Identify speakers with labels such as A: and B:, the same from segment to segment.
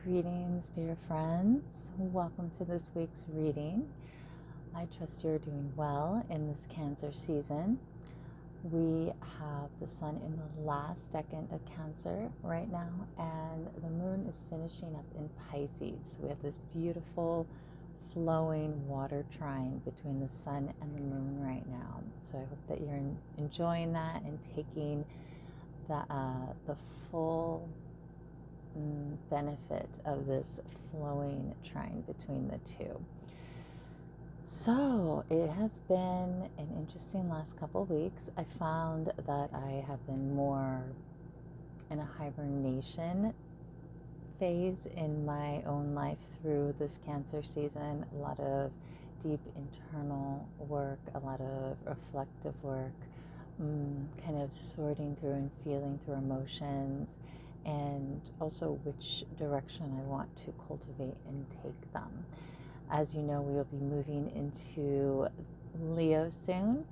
A: Greetings, dear friends. Welcome to this week's reading. I trust you're doing well in this Cancer season. We have the sun in the last second of Cancer right now, and the moon is finishing up in Pisces. So we have this beautiful flowing water trine between the sun and the moon right now. So I hope that you're enjoying that and taking the full benefit of this flowing trine between the two. So it has been an interesting last couple of weeks. I found that I have been more in a hibernation phase in my own life through this Cancer season. A lot of deep internal work, a lot of reflective work, kind of sorting through and feeling through emotions, and also which direction I want to cultivate and take them. As you know, we will be moving into Leo soon.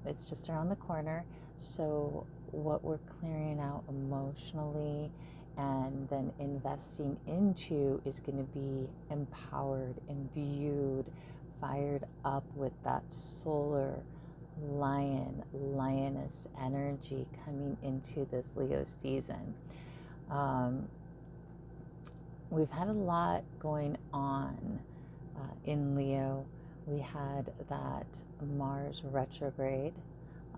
A: It's just around the corner. So what we're clearing out emotionally and then investing into is going to be empowered, imbued, fired up with that solar lioness energy coming into this Leo season. We've had a lot going on in Leo. We had that Mars retrograde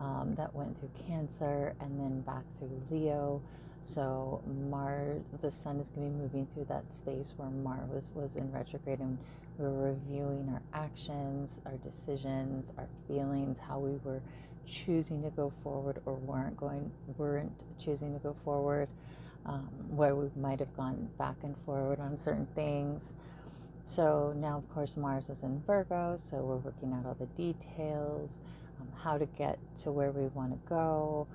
A: that went through Cancer and then back through Leo. So Mars, the sun is going to be moving through that space where Mars was in retrograde, and we were reviewing our actions, our decisions, our feelings, how we were choosing to go forward or weren't choosing to go forward, where we might have gone back and forward on certain things. So now, of course, Mars is in Virgo, so we're working out all the details, how to get to where we want to go,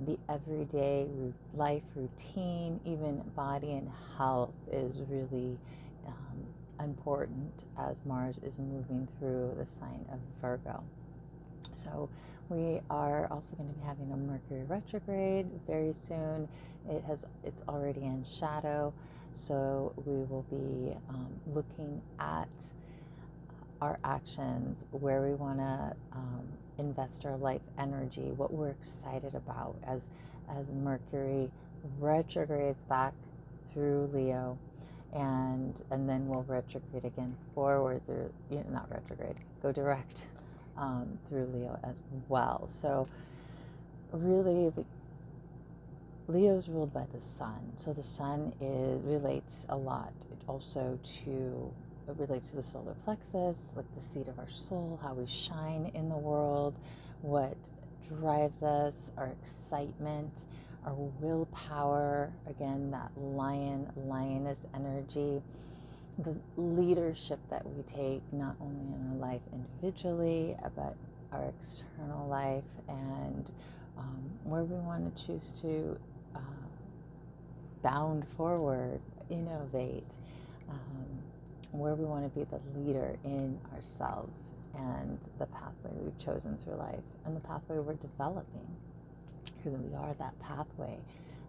A: the everyday life routine, even body and health is really important as Mars is moving through the sign of Virgo. So we are also going to be having a Mercury retrograde very soon. It's already in shadow, so we will be looking at our actions, where we want to invest our life energy, what we're excited about as Mercury retrogrades back through Leo, and then we'll retrograde again forward through, not retrograde, go direct through Leo as well. So really, Leo's ruled by the sun. So the sun relates a lot. It relates to the solar plexus, like the seat of our soul, how we shine in the world, what drives us, our excitement, our willpower, again, that lioness energy, the leadership that we take, not only in our life individually, but our external life, and where we want to choose to bound forward, innovate, where we want to be the leader in ourselves and the pathway we've chosen through life and the pathway we're developing, because we are that pathway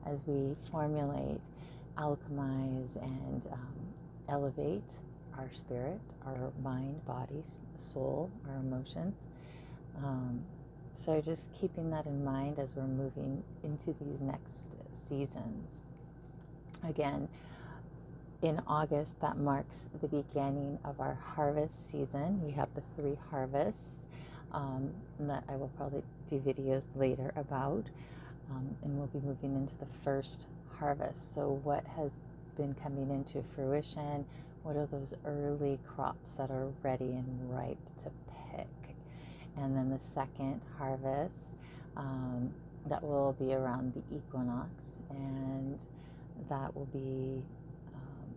A: as we formulate, alchemize, and elevate our spirit, our mind, body, soul, our emotions. So just keeping that in mind as we're moving into these next seasons. Again, in August, that marks the beginning of our harvest season. We have the 3 harvests that I will probably do videos later about, and we'll be moving into the first harvest. So what has been coming into fruition? What are those early crops that are ready and ripe to pick? And then the second harvest, that will be around the equinox, and that will be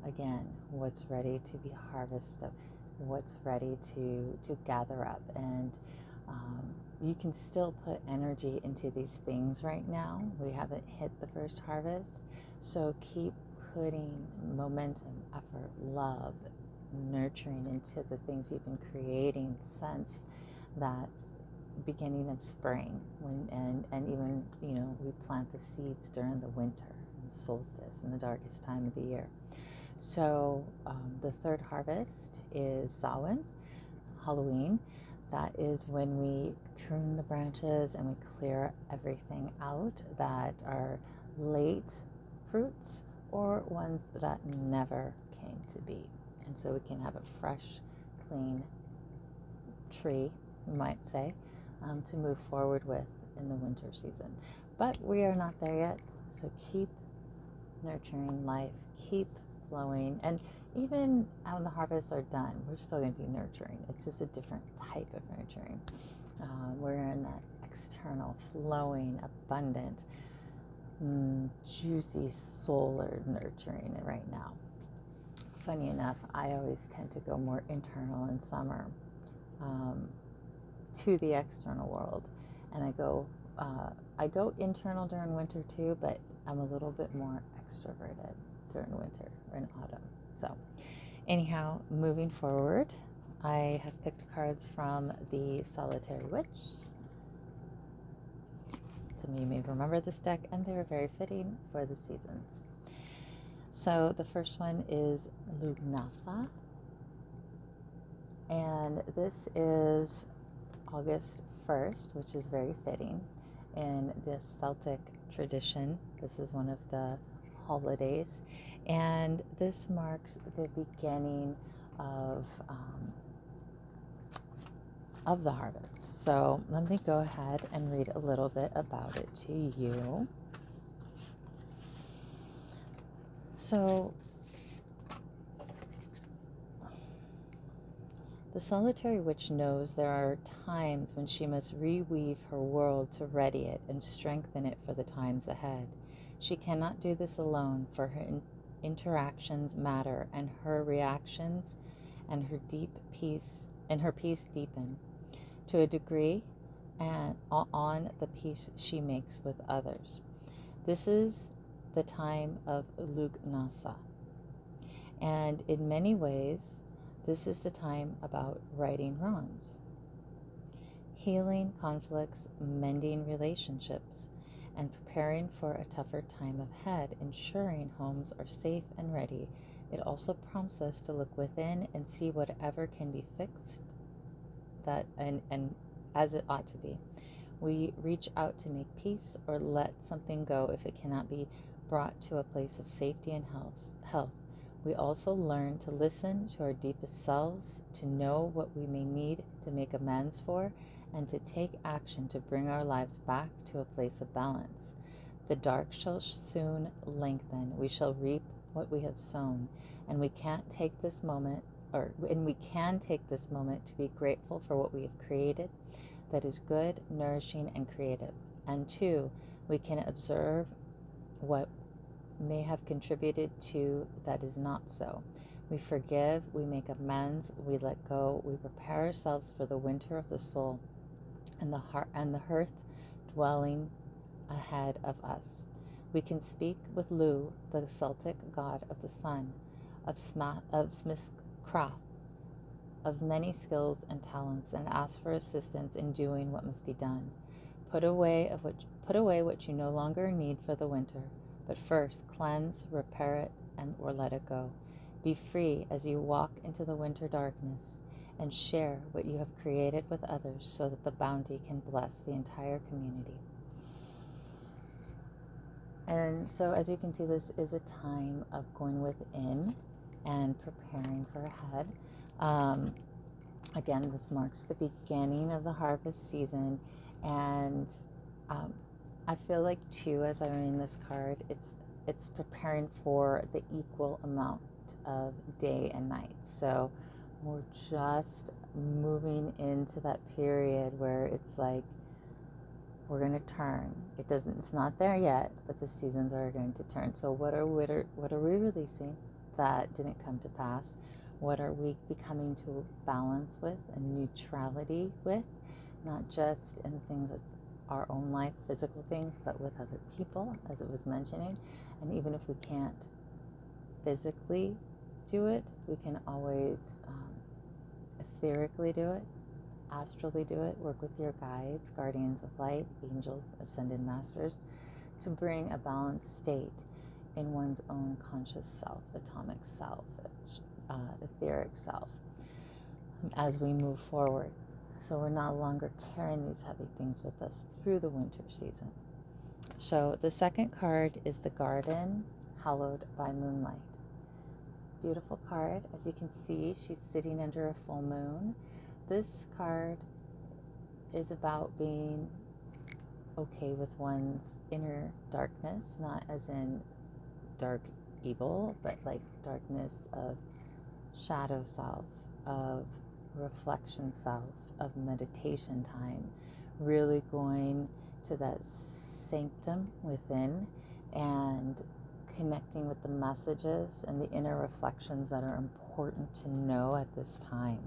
A: again, what's ready to be harvested, what's ready to gather up. And you can still put energy into these things right now. We haven't hit the first harvest, so keep putting momentum, effort, love, nurturing into the things you've been creating since that beginning of spring, and even we plant the seeds during the winter, solstice, in the darkest time of the year. So the third harvest is Samhain, Halloween. That is when we prune the branches and we clear everything out that are late fruits or ones that never came to be. And so we can have a fresh, clean tree, you might say, to move forward with in the winter season. But we are not there yet, so keep nurturing life, keep flowing, and even when the harvests are done, we're still going to be nurturing. It's just a different type of nurturing. We're in that external, flowing, abundant, juicy, solar nurturing right now. Funny enough, I always tend to go more internal in summer, to the external world, and I go internal during winter too, but I'm a little bit more extroverted during winter or in autumn. So anyhow, moving forward, I have picked cards from the Solitary Witch. Some of you may remember this deck, and they're very fitting for the seasons. So the first one is Lugnasa, and this is August 1st, which is very fitting in this Celtic tradition. This is one of the holidays, and this marks the beginning of the harvest. So let me go ahead and read a little bit about it to you. So the solitary witch knows there are times when she must reweave her world to ready it and strengthen it for the times ahead. She cannot do this alone, for her interactions matter, and her reactions and her peace deepen to a degree and on the peace she makes with others. This is the time of Lugnasa, and in many ways this is the time about righting wrongs, healing conflicts, mending relationships, and preparing for a tougher time ahead, ensuring homes are safe and ready. It also prompts us to look within and see whatever can be fixed and as it ought to be. We reach out to make peace or let something go if it cannot be brought to a place of safety and health. We also learn to listen to our deepest selves, to know what we may need to make amends for, and to take action to bring our lives back to a place of balance. The dark shall soon lengthen. We shall reap what we have sown, and we can take this moment to be grateful for what we have created that is good, nourishing, and creative. And two, we can observe what may have contributed to that is not so. We forgive, we make amends, we let go, we prepare ourselves for the winter of the soul and the hearth dwelling ahead of us. We can speak with Lu, the Celtic god of the sun, of smithcraft, of many skills and talents, and ask for assistance in doing what must be done. Put away what you no longer need for the winter, but first cleanse, repair it, or let it go. Be free as you walk into the winter darkness, and share what you have created with others so that the bounty can bless the entire community. And so, as you can see, this is a time of going within and preparing for ahead. Again, this marks the beginning of the harvest season, and I feel like too, as I'm reading this card, it's preparing for the equal amount of day and night. So we're just moving into that period where it's like we're going to turn. It's not there yet, but the seasons are going to turn. So what are we releasing that didn't come to pass? What are we becoming to balance with and neutrality with? Not just in things with our own life, physical things, but with other people, as it was mentioning. And even if we can't physically do it, we can always etherically do it, astrally do it, work with your guides, guardians of light, angels, ascended masters, to bring a balanced state in one's own conscious self, atomic self, etheric self as we move forward. So we're no longer carrying these heavy things with us through the winter season. So the second card is the Garden Hallowed by Moonlight. Beautiful card. As you can see, she's sitting under a full moon. This card is about being okay with one's inner darkness, not as in dark evil, but like darkness of shadow self, of reflection self, of meditation time, really going to that sanctum within and connecting with the messages and the inner reflections that are important to know at this time.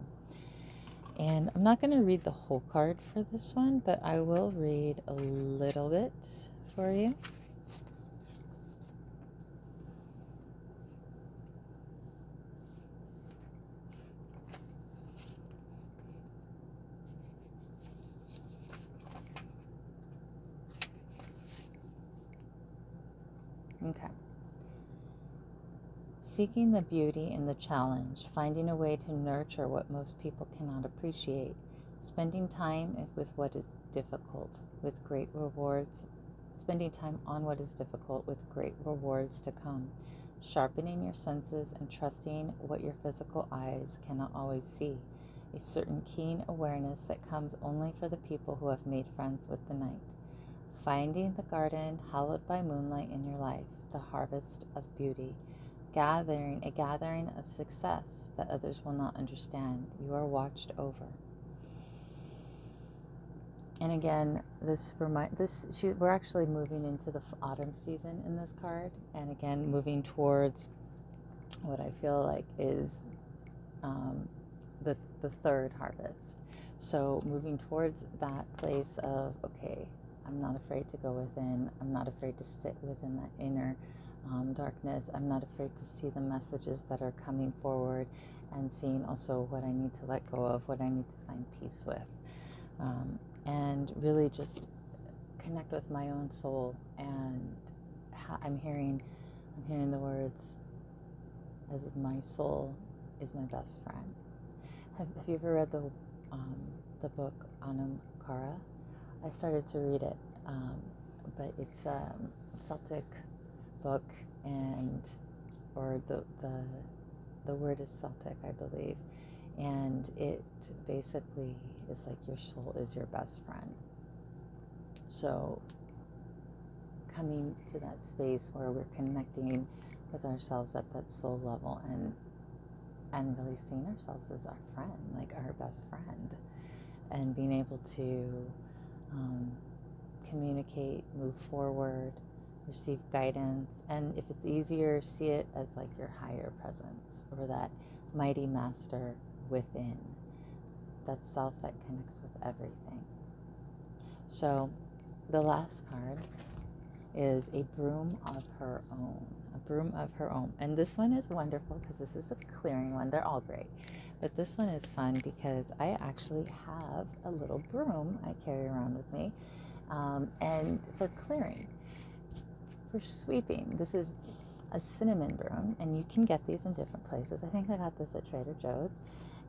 A: And I'm not going to read the whole card for this one, but I will read a little bit for you. Okay. Seeking the beauty in the challenge, finding a way to nurture what most people cannot appreciate, spending time with what is difficult with great rewards, spending time on what is difficult with great rewards to come, sharpening your senses and trusting what your physical eyes cannot always see, a certain keen awareness that comes only for the people who have made friends with the night, finding the garden hallowed by moonlight in your life, the harvest of beauty, a gathering of success that others will not understand. You are watched over. And again, we're actually moving into the autumn season in this card, and again moving towards what I feel like is the third harvest. So moving towards that place of, okay, I'm not afraid to go within. I'm not afraid to sit within that inner darkness. I'm not afraid to see the messages that are coming forward, and seeing also what I need to let go of, what I need to find peace with, and really just connect with my own soul. And I'm hearing the words, as my soul is my best friend. Have you ever read the book Anam Cara? I started to read it, but it's a Celtic book, or the word is Celtic, I believe, and it basically is like your soul is your best friend. So coming to that space where we're connecting with ourselves at that soul level, and really seeing ourselves as our friend, like our best friend, and being able to communicate, move forward, receive guidance, and if it's easier, see it as like your higher presence, or that mighty master within, that self that connects with everything. So the last card is a broom of her own. A broom of her own. And this one is wonderful because this is a clearing one. They're all great. But this one is fun because I actually have a little broom I carry around with me. And for clearing, for sweeping. This is a cinnamon broom, and you can get these in different places. I think I got this at Trader Joe's.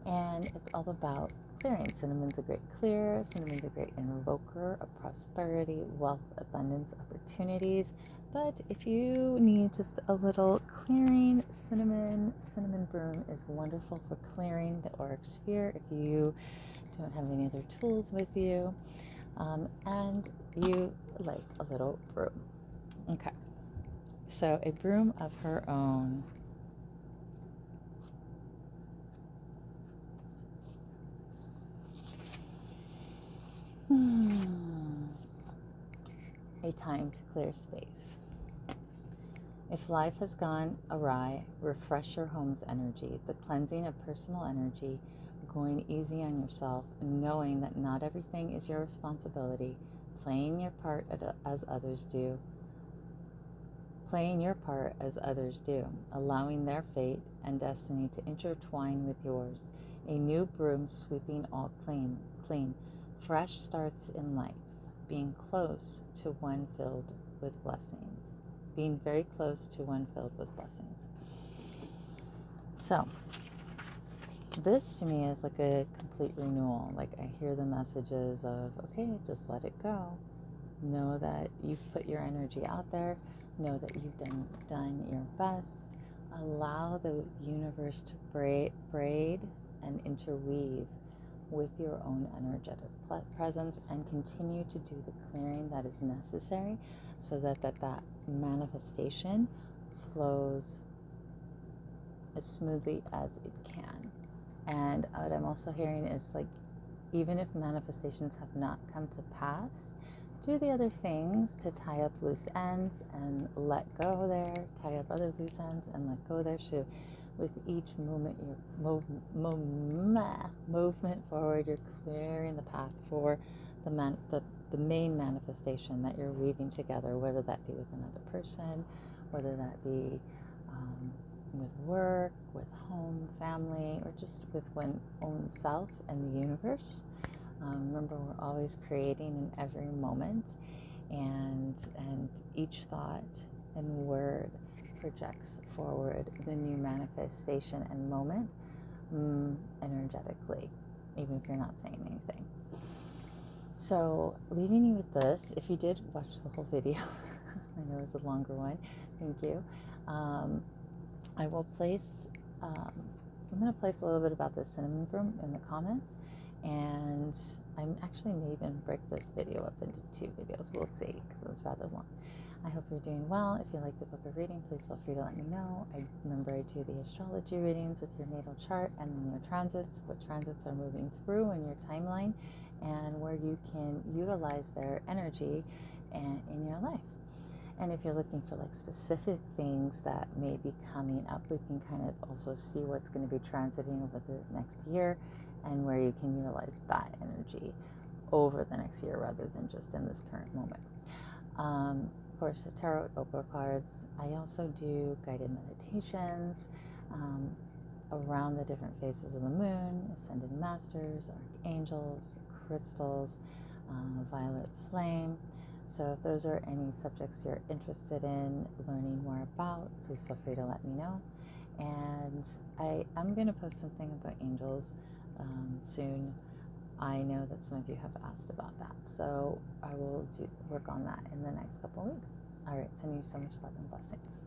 A: And it's all about clearing. Cinnamon's a great clearer. Cinnamon's a great invoker of prosperity, wealth, abundance, opportunities. But if you need just a little clearing, cinnamon broom is wonderful for clearing the auric sphere if you don't have any other tools with you, and you like a little broom. Okay, so a broom of her own. A time to clear space. If life has gone awry, refresh your home's energy, the cleansing of personal energy, going easy on yourself, knowing that not everything is your responsibility, playing your part as others do, allowing their fate and destiny to intertwine with yours, a new broom sweeping all clean. Fresh starts in life, being close to one filled with blessings. being very close to one filled with blessings. So this to me is like a complete renewal. Like I hear the messages of, okay, just let it go. Know that you've put your energy out there. Know that you've done your best. Allow the universe to braid and interweave with your own energetic presence, and continue to do the clearing that is necessary so that manifestation flows as smoothly as it can. And what I'm also hearing is like, even if manifestations have not come to pass, do the other things to tie up loose ends and let go there, tie up other loose ends and let go there. So with each movement, movement forward, you're clearing the path for the main manifestation that you're weaving together, whether that be with another person, whether that be with work, with home, family, or just with one's own self and the universe. Remember, we're always creating in every moment, and each thought and word projects forward the new manifestation and moment energetically, even if you're not saying anything. So leaving you with this, if you did watch the whole video, I know it was a longer one, thank you. I will place, I'm going to place a little bit about the cinnamon broom in the comments, and I'm actually may even break this video up into 2 videos. We'll see, because it was rather long. I hope you're doing well. If you'd like to book a reading, please feel free to let me know. I do the astrology readings with your natal chart and then your transits, what transits are moving through in your timeline, and where you can utilize their energy in your life. And if you're looking for like specific things that may be coming up, we can kind of also see what's going to be transiting over the next year and where you can utilize that energy over the next year rather than just in this current moment. Of course, the tarot, oracle cards. I also do guided meditations around the different phases of the moon, ascended masters, archangels, crystals, violet flame. So if those are any subjects you're interested in learning more about, please feel free to let me know. And I'm going to post something about angels soon. I know that some of you have asked about that, so I will work on that in the next couple of weeks. All right, sending you so much love and blessings.